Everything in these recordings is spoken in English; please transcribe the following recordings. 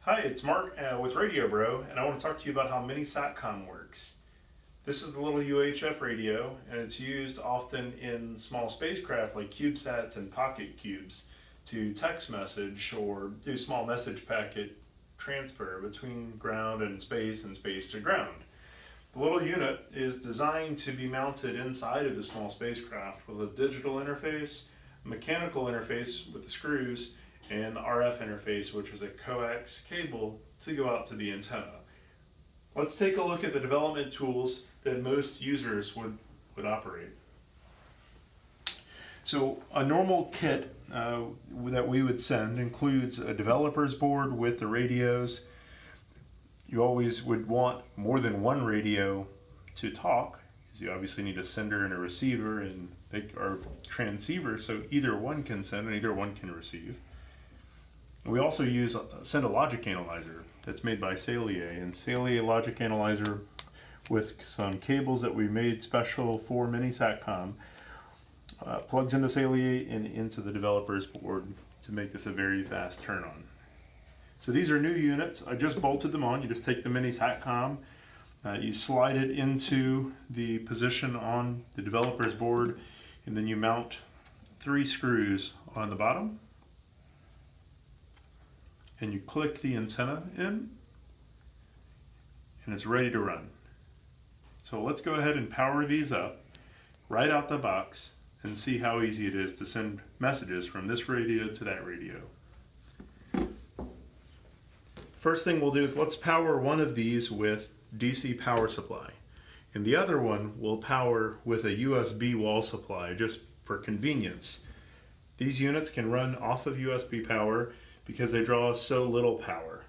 Hi, it's Mark with RadioBro, and I want to talk to you about how MiniSatCom works. This is the little UHF radio, and it's used often in small spacecraft like CubeSats and pocket cubes to text message or do small message packet transfer between ground and space to ground. The little unit is designed to be mounted inside of the small spacecraft with a digital interface, a mechanical interface with the screws, and the RF interface, which is a coax cable to go out to the antenna. Let's take a look at the development tools that most users would operate. So a normal kit that we would send includes a developer's board with the radios. You always would want more than one radio to talk, because you obviously need a sender and a receiver, and they are transceivers, so either one can send and either one can receive. We also send a logic analyzer that's made by Salier, and Salier logic analyzer with some cables that we made special for MiniSatCom plugs into Salier and into the developer's board to make this a very fast turn on. So these are new units. I just bolted them on. You just take the MiniSatCom, you slide it into the position on the developer's board, and then you mount 3 screws on the bottom. And you click the antenna in, and it's ready to run. So let's go ahead and power these up right out the box and see how easy it is to send messages from this radio to that radio. First thing we'll do is let's power one of these with DC power supply, and the other one will power with a USB wall supply just for convenience. These units can run off of USB power because they draw so little power.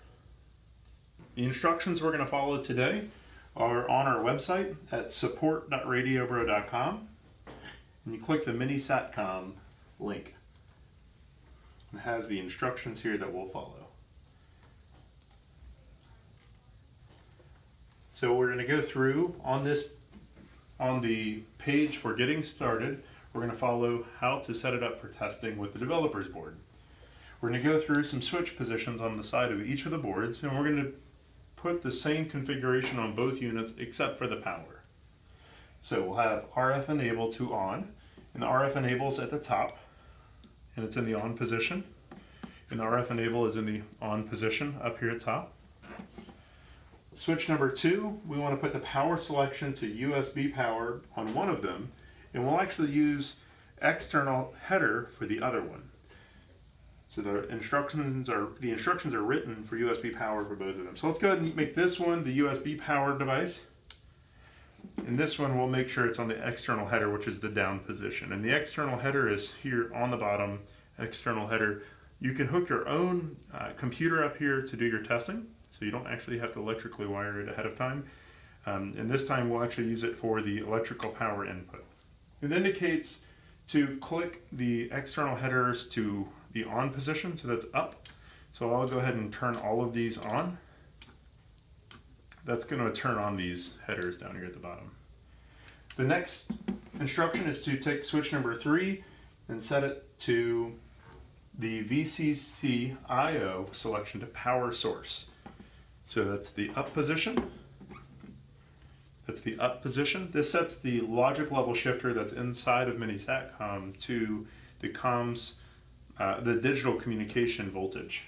The instructions we're going to follow today are on our website at support.radiobro.com, and you click the MiniSatCom link. It has the instructions here that we'll follow. So we're going to go through on the page for getting started. We're going to follow how to set it up for testing with the developer's board. We're going to go through some switch positions on the side of each of the boards, and we're going to put the same configuration on both units except for the power. So we'll have RF enable to on, and the RF enable is at the top, and it's in the on position, and the RF enable is in the on position up here at top. Switch number 2, we want to put the power selection to USB power on one of them, and we'll actually use external header for the other one. So the instructions are written for USB power for both of them. So let's go ahead and make this one the USB powered device. And this one we'll make sure it's on the external header, which is the down position. And the external header is here on the bottom, external header. You can hook your own computer up here to do your testing, so you don't actually have to electrically wire it ahead of time. And this time we'll actually use it for the electrical power input. It indicates to click the external headers to the on position, so that's up. So I'll go ahead and turn all of these on. That's going to turn on these headers down here at the bottom. The next instruction is to take switch number 3 and set it to the VCC IO selection to power source. So that's the up position. That's the up position. This sets the logic level shifter that's inside of MiniSatCom to the comms, the digital communication voltage.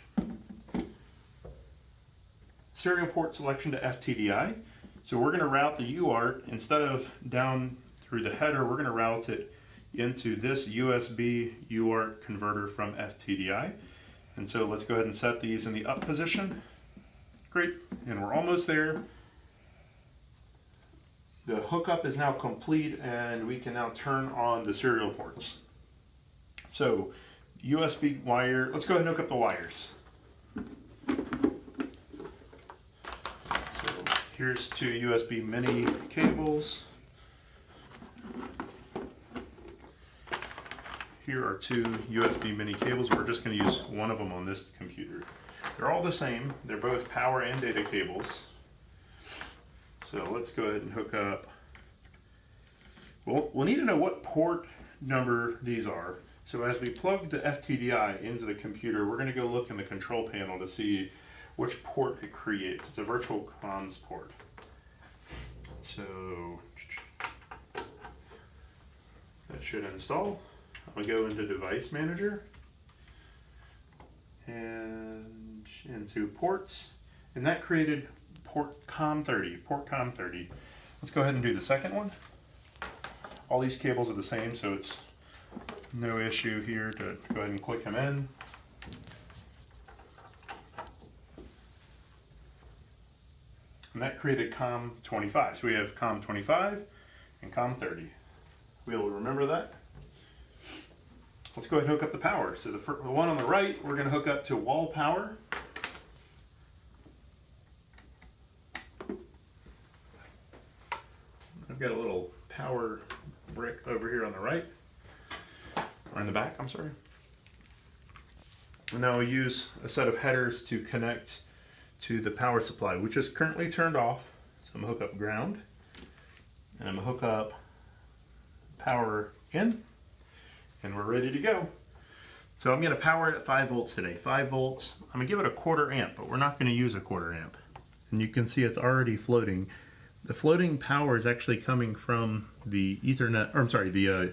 Serial port selection to FTDI. So we're going to route the UART, instead of down through the header, we're going to route it into this USB UART converter from FTDI. And so let's go ahead and set these in the up position. Great, and we're almost there. The hookup is now complete, and we can now turn on the serial ports. So USB wire, let's go ahead and hook up the wires. So here's 2 USB mini cables. Here are 2 USB mini cables. We're just going to use one of them on this computer. They're all the same. They're both power and data cables. So let's go ahead and hook up. We'll need to know what port number these are. So as we plug the FTDI into the computer, we're going to go look in the control panel to see which port it creates. It's a virtual comms port. So that should install. I'll go into Device Manager and into ports, and that created port COM30. Let's go ahead and do the second one. All these cables are the same, so it's no issue here to go ahead and click them in. And that created COM25. So we have COM25 and COM30. We'll remember that. Let's go ahead and hook up the power. So the one on the right, we're going to hook up to wall power. I've got a little power brick over here on the right, or in the back, I'm sorry. And now we'll use a set of headers to connect to the power supply, which is currently turned off. So I'm gonna hook up ground, and I'm gonna hook up power in, and we're ready to go. So I'm gonna power it at 5 volts today. 5 volts, I'm gonna give it a 1/4 amp, but we're not gonna use a 1/4 amp. And you can see it's already floating. The floating power is actually coming from the Ethernet, or I'm sorry, the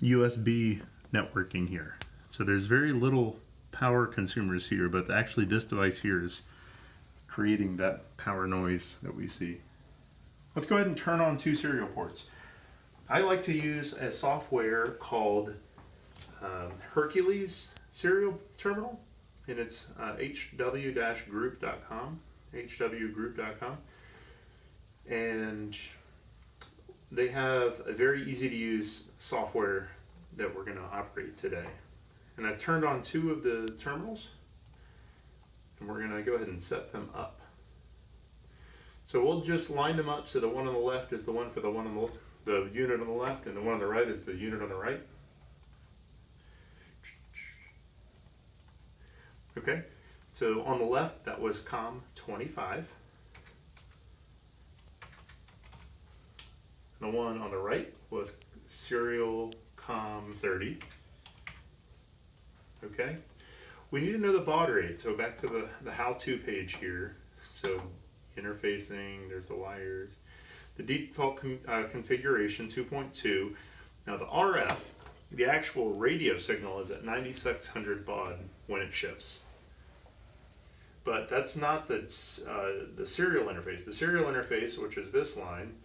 USB networking here. So there's very little power consumers here, but actually this device here is creating that power noise that we see. Let's go ahead and turn on 2 serial ports. I like to use a software called Hercules serial terminal, and it's hw-group.com, hwgroup.com. And they have a very easy to use software that we're going to operate today. And I've turned on 2 of the terminals, and we're going to go ahead and set them up. So we'll just line them up so the one on the left is the one for the one on the unit on the left, and the one on the right is the unit on the right. Okay, so on the left that was COM25. The one on the right was serial COM30. Okay, we need to know the baud rate. So back to the how-to page here. So interfacing, there's the wires. The default configuration 2.2. Now the RF, the actual radio signal is at 9600 baud when it ships. But that's not the serial interface. The serial interface, which is this line,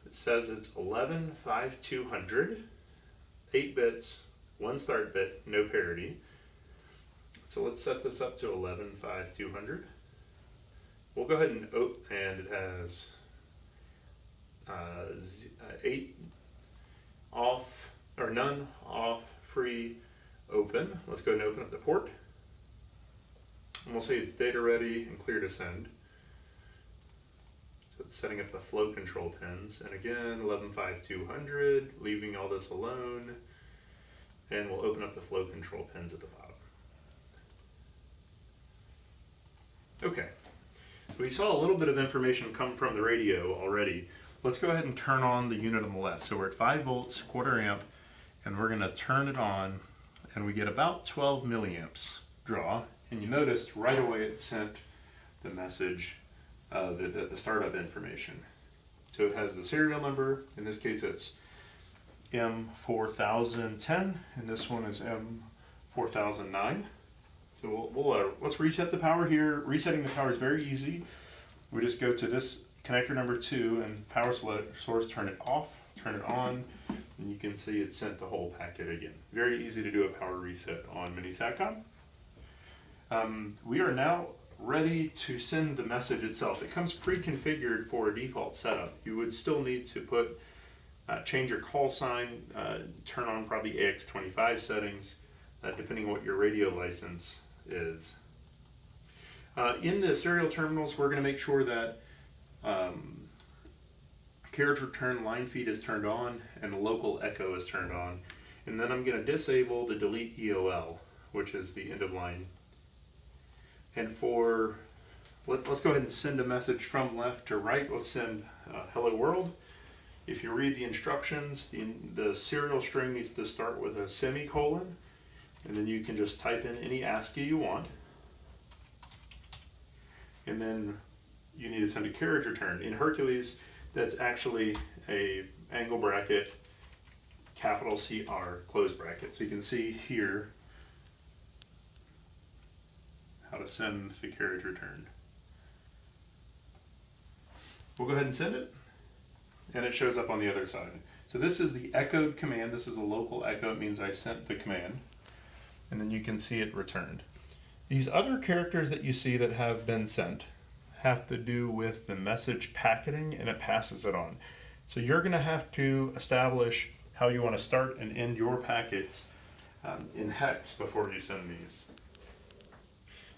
it says it's 115200, 8 bits, 1 start bit, no parity. So let's set this up to 115200. We'll go ahead and and it has 8 off, or none, off, free, open. Let's go ahead and open up the port. And we'll say it's data ready and clear to send. So it's setting up the flow control pins. And again, 115200, leaving all this alone. And we'll open up the flow control pins at the bottom. Okay, so we saw a little bit of information come from the radio already. Let's go ahead and turn on the unit on the left. So we're at 5 volts, 1/4 amp, and we're gonna turn it on, and we get about 12 milliamps draw. And you notice right away it sent the message of the startup information. So it has the serial number. In this case it's M4010, and this one is M4009. So let's reset the power here. Resetting the power is very easy. We just go to this connector number 2 and power source, turn it off, turn it on, and you can see it sent the whole packet again. Very easy to do a power reset on MiniSatCom. We are now ready to send the message itself. It comes pre-configured for a default setup. You would still need to change your call sign, turn on probably AX25 settings, depending on what your radio license is. In the serial terminals, we're going to make sure that carriage return line feed is turned on and the local echo is turned on. And then I'm going to disable the delete EOL, which is the end of line. And let's go ahead and send a message from left to right. Let's send hello world. If you read the instructions, the serial string needs to start with a semicolon, and then you can just type in any ASCII you want. and then you need to send a carriage return. In Hercules, that's actually a angle bracket, capital CR, close bracket. So you can see here how to send the carriage return. We'll go ahead and send it, and it shows up on the other side. So this is the echoed command. This is a local echo. It means I sent the command, and then you can see it returned. These other characters that you see that have been sent have to do with the message packeting, and it passes it on. So you're going to have to establish how you want to start and end your packets in hex before you send these.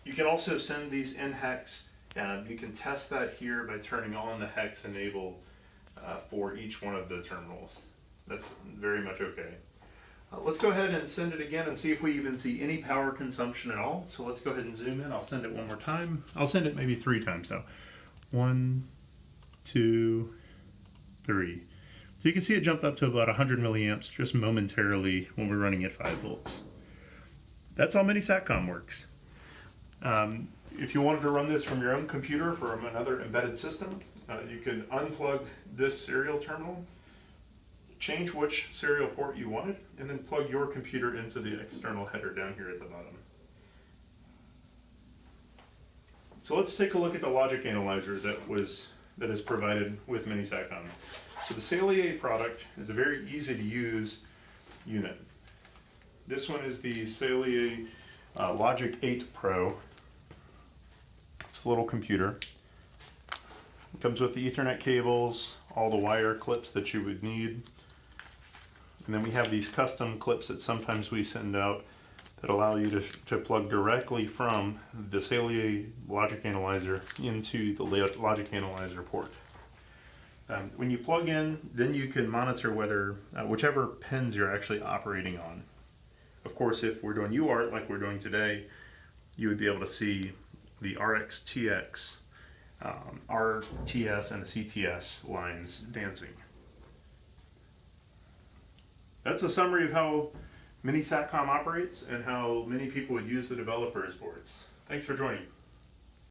You can also send these in hex, and you can test that here by turning on the hex enable for each one of the terminals. That's very much okay. Let's go ahead and send it again and see if we even see any power consumption at all. So let's go ahead and zoom in. I'll send it one more time. I'll send it maybe 3 times though. 1, 2, 3. So you can see it jumped up to about 100 milliamps just momentarily when we're running at 5 volts. That's how MiniSatCom works. If you wanted to run this from your own computer from another embedded system, you can unplug this serial terminal, change which serial port you wanted, and then plug your computer into the external header down here at the bottom. So let's take a look at the logic analyzer that is provided with MiniSatCom. So the Salier product is a very easy to use unit. This one is the Salier Logic 8 Pro. It's a little computer. It comes with the Ethernet cables, all the wire clips that you would need. And then we have these custom clips that sometimes we send out that allow you to plug directly from the Salier Logic Analyzer into the Logic Analyzer port. When you plug in, then you can monitor whether whichever pins you're actually operating on. Of course, if we're doing UART like we're doing today, you would be able to see the RX, TX, RTS, and the CTS lines dancing. That's a summary of how MiniSatCom operates and how many people would use the developers boards. Thanks for joining.